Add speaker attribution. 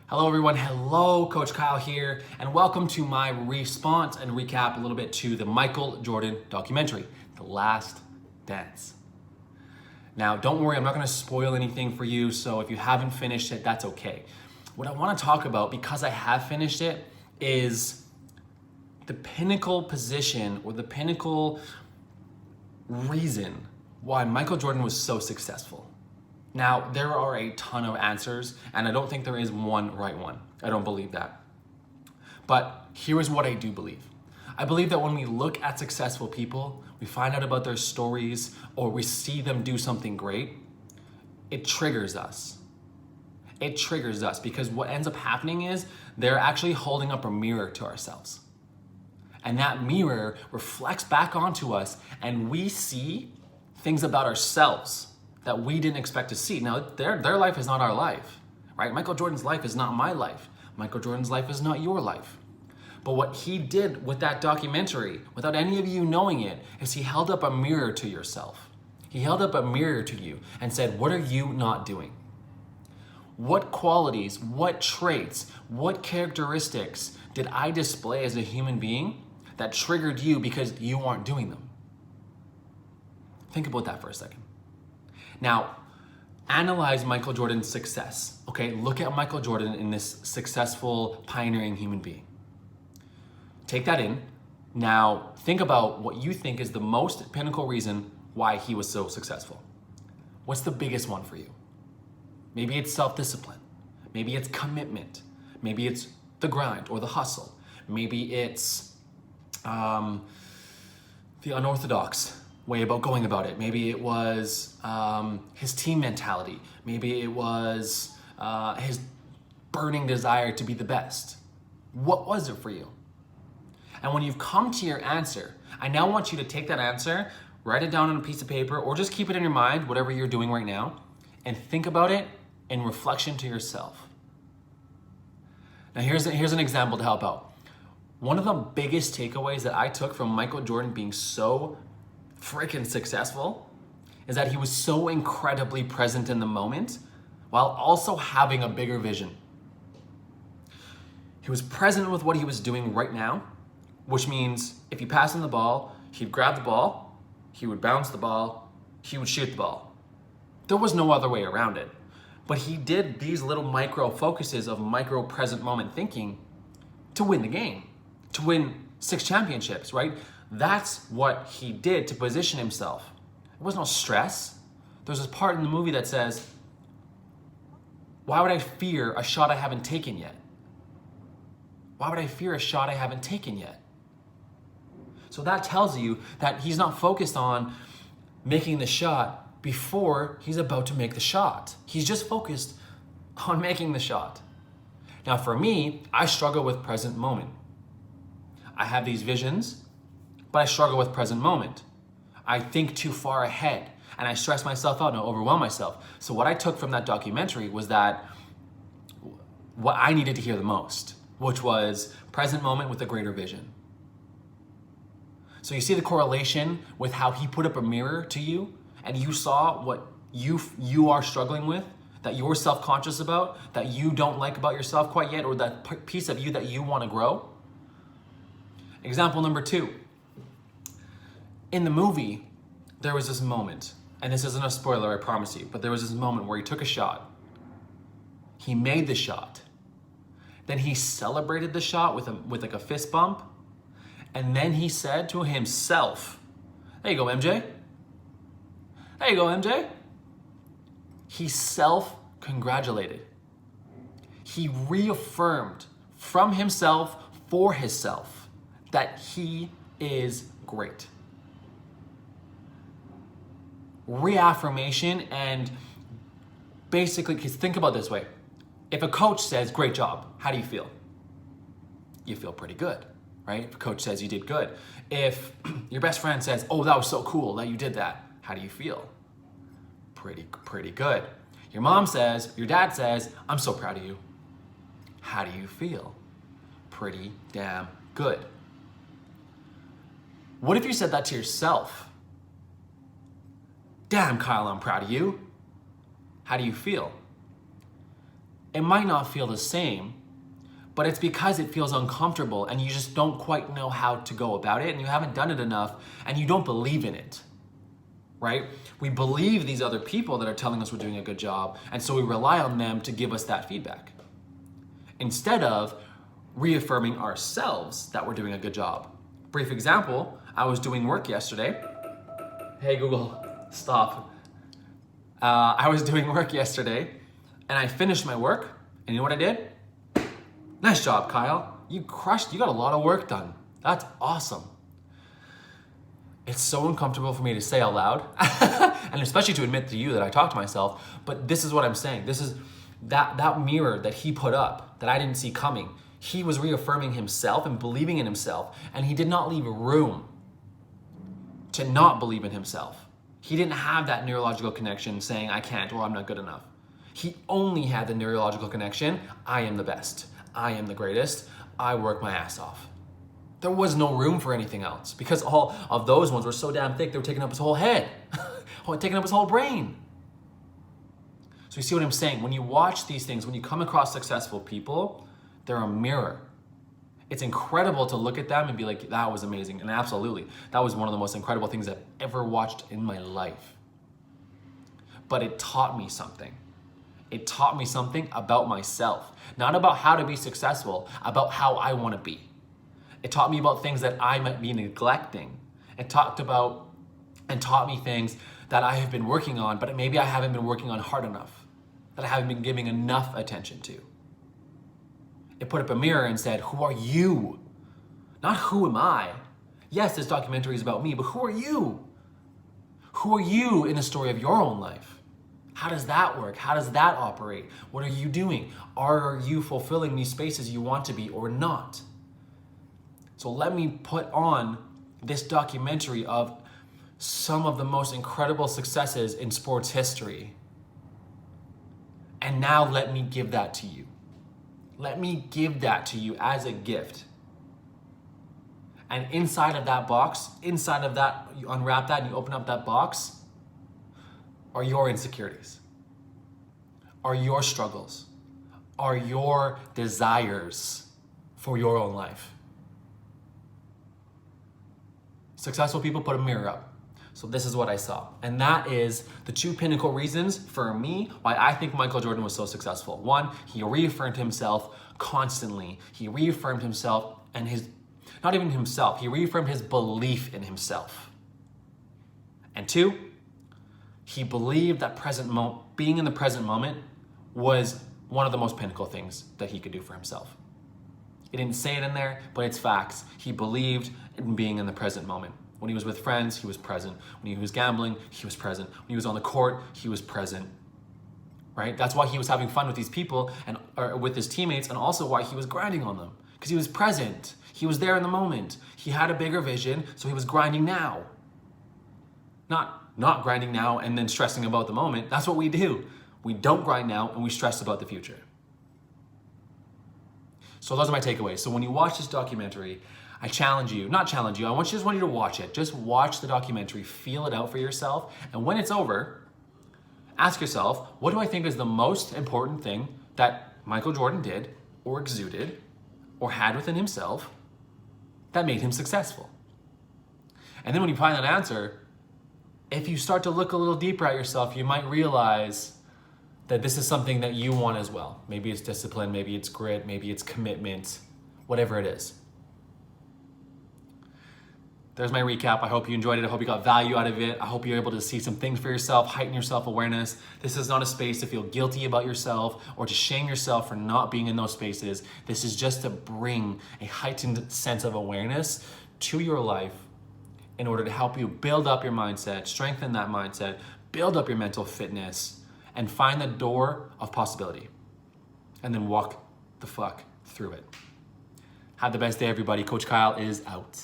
Speaker 1: Hello everyone, hello, Coach Kyle here, and welcome to my response and recap a little bit to the Michael Jordan documentary, The Last Dance. Now, don't worry, I'm not gonna spoil anything for you, so if you haven't finished it, that's okay. What I wanna talk about, because I have finished it, is the pinnacle position or the pinnacle reason why Michael Jordan was so successful. Now, there are a ton of answers, and I don't think there is one right one. I don't believe that. But here is what I do believe. I believe that when we look at successful people, we find out about their stories, or we see them do something great, it triggers us. It triggers us because what ends up happening is they're actually holding up a mirror to ourselves. And that mirror reflects back onto us, and we see things about ourselves that we didn't expect to see. Now, their life is not our life, right? Michael Jordan's life is not my life. Michael Jordan's life is not your life. But what he did with that documentary, without any of you knowing it, is he held up a mirror to yourself. He held up a mirror to you and said, what are you not doing? What qualities, what traits, what characteristics did I display as a human being that triggered you because you aren't doing them? Think about that for a second. Now, analyze Michael Jordan's success, okay? Look at Michael Jordan in this successful, pioneering human being. Take that in. Now, think about what you think is the most pinnacle reason why he was so successful. What's the biggest one for you? Maybe it's self-discipline. Maybe it's commitment. Maybe it's the grind or the hustle. Maybe it's the unorthodox way about going about it. Maybe it was his team mentality. Maybe it was his burning desire to be the best. What was it for you? And when you've come to your answer, I now want you to take that answer, write it down on a piece of paper, or just keep it in your mind, whatever you're doing right now, and think about it in reflection to yourself. Now here's an example to help out. One of the biggest takeaways that I took from Michael Jordan being so freaking successful is that he was so incredibly present in the moment while also having a bigger vision. He was present with what he was doing right now, which means if you pass him the ball, he'd grab the ball, he would bounce the ball, he would shoot the ball. There was no other way around it. But he did these little micro focuses of micro present moment thinking to win the game, to win 6 championships, right? That's what he did to position himself. There was no stress. There's this part in the movie that says, why would I fear a shot I haven't taken yet? Why would I fear a shot I haven't taken yet? So that tells you that he's not focused on making the shot before he's about to make the shot. He's just focused on making the shot. Now for me, I struggle with present moment. I have these visions, but I struggle with present moment. I think too far ahead and I stress myself out and I overwhelm myself. So what I took from that documentary was that what I needed to hear the most, which was present moment with a greater vision. So you see the correlation with how he put up a mirror to you and you saw what you are struggling with, that you're self-conscious about, that you don't like about yourself quite yet, or that piece of you that you want to grow. Example number 2. In the movie, there was this moment, and this isn't a spoiler, I promise you, but there was this moment where he took a shot. He made the shot. Then he celebrated the shot with like a fist bump. And then he said to himself, there you go, MJ. There you go, MJ. He self-congratulated. He reaffirmed from himself for himself that he is great. Reaffirmation, and basically, because think about it this way. If a coach says, great job, how do you feel? You feel pretty good, right? If a coach says you did good. If your best friend says, oh, that was so cool that you did that, how do you feel? Pretty good. Your mom says, your dad says, I'm so proud of you. How do you feel? Pretty damn good. What if you said that to yourself? Damn, Kyle, I'm proud of you. How do you feel? It might not feel the same, but it's because it feels uncomfortable and you just don't quite know how to go about it and you haven't done it enough and you don't believe in it, right? We believe these other people that are telling us we're doing a good job, and so we rely on them to give us that feedback instead of reaffirming ourselves that we're doing a good job. Brief example, I was doing work yesterday. Hey Google, stop. I was doing work yesterday and I finished my work, and you know what I did? Nice job, Kyle. You crushed, you got a lot of work done. That's awesome. It's so uncomfortable for me to say out loud, and especially to admit to you that I talk to myself, but this is what I'm saying. This is that mirror that he put up that I didn't see coming. He was reaffirming himself and believing in himself, and he did not leave room to not believe in himself. He didn't have that neurological connection saying, I can't or I'm not good enough. He only had the neurological connection, I am the best, I am the greatest, I work my ass off. There was no room for anything else because all of those ones were so damn thick, they were taking up his whole head, taking up his whole brain. So you see what I'm saying? When you watch these things, when you come across successful people, they're a mirror. It's incredible to look at them and be like, that was amazing. And absolutely, that was one of the most incredible things I've ever watched in my life. But it taught me something. It taught me something about myself, not about how to be successful, about how I want to be. It taught me about things that I might be neglecting. It taught me things that I have been working on, but maybe I haven't been working on hard enough, that I haven't been giving enough attention to. It put up a mirror and said, who are you? Not who am I? Yes, this documentary is about me, but who are you? Who are you in the story of your own life? How does that work? How does that operate? What are you doing? Are you fulfilling these spaces you want to be or not? So let me put on this documentary of some of the most incredible successes in sports history. And now let me give that to you. Let me give that to you as a gift. And inside of that box, inside of that, you unwrap that and you open up that box, are your insecurities, are your struggles, are your desires for your own life. Successful people put a mirror up. So this is what I saw. And that is the two pinnacle reasons for me why I think Michael Jordan was so successful. One, he reaffirmed himself constantly. He reaffirmed himself and not even himself, he reaffirmed his belief in himself. And two, he believed that being in the present moment was one of the most pinnacle things that he could do for himself. He didn't say it in there, but it's facts. He believed in being in the present moment. When he was with friends, he was present. When he was gambling, he was present. When he was on the court, he was present. Right? That's why he was having fun with these people or with his teammates, and also why he was grinding on them. Because he was present. He was there in the moment. He had a bigger vision, so he was grinding now. Not grinding now and then stressing about the moment. That's what we do. We don't grind now and we stress about the future. So those are my takeaways. So when you watch this documentary, I challenge you, not challenge you, I just want you to watch it. Just watch the documentary, feel it out for yourself. And when it's over, ask yourself, what do I think is the most important thing that Michael Jordan did or exuded or had within himself that made him successful? And then when you find that answer, if you start to look a little deeper at yourself, you might realize that this is something that you want as well. Maybe it's discipline, maybe it's grit, maybe it's commitment, whatever it is. There's my recap. I hope you enjoyed it. I hope you got value out of it. I hope you're able to see some things for yourself, heighten your self-awareness. This is not a space to feel guilty about yourself or to shame yourself for not being in those spaces. This is just to bring a heightened sense of awareness to your life in order to help you build up your mindset, strengthen that mindset, build up your mental fitness, and find the door of possibility. And then walk the fuck through it. Have the best day, everybody. Coach Kyle is out.